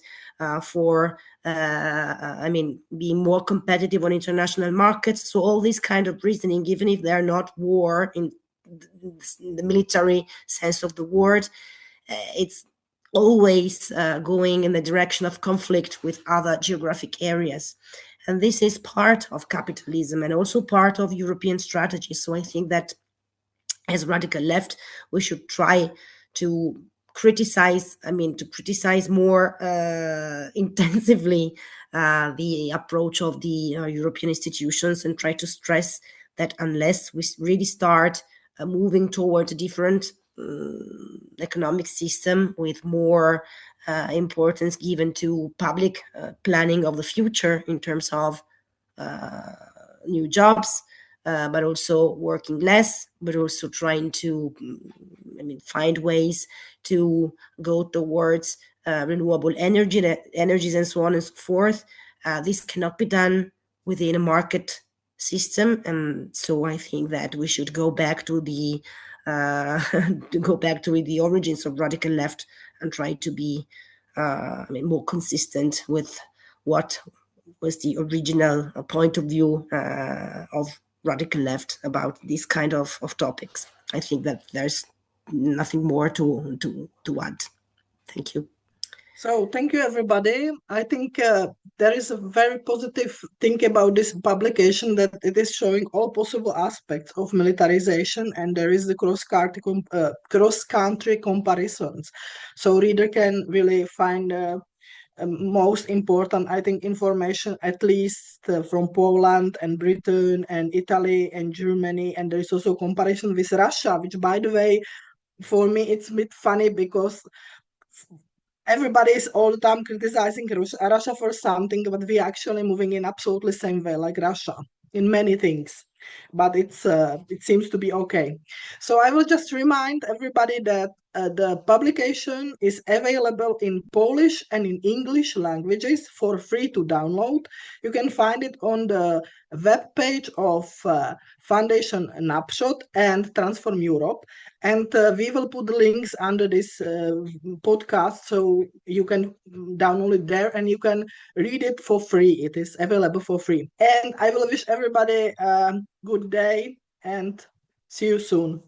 C: for, being more competitive on international markets. So all this kind of reasoning, even if they're not war in the military sense of the word, it's always going in the direction of conflict with other geographic areas. And this is part of capitalism and also part of European strategy. So I think that as radical left, we should try to criticize more intensively the approach of the European institutions, and try to stress that unless we really start moving towards a different economic system with more importance given to public planning of the future in terms of new jobs, but also working less, but also trying to find ways to go towards renewable energies and so on and so forth. This cannot be done within a market system, and so I think that we should go back to the origins of radical left and try to be more consistent with what was the original point of view of radical left about these kind of topics. I think that there's nothing more to add. Thank you.
A: So thank you, everybody. I think there is a very positive thing about this publication, that it is showing all possible aspects of militarization, and there is the cross-country comparisons. So reader can really find most important, I think, information, at least from Poland and Britain and Italy and Germany. And there is also comparison with Russia, which, by the way, for me, it's a bit funny because everybody is all the time criticizing Russia for something, but we are actually moving in absolutely same way like Russia in many things. But it seems to be okay. So I will just remind everybody that the publication is available in Polish and in English languages for free to download. You can find it on the webpage of Foundation Napshot and Transform Europe. And we will put the links under this podcast, so you can download it there and you can read it for free. It is available for free. And I will wish everybody a good day and see you soon.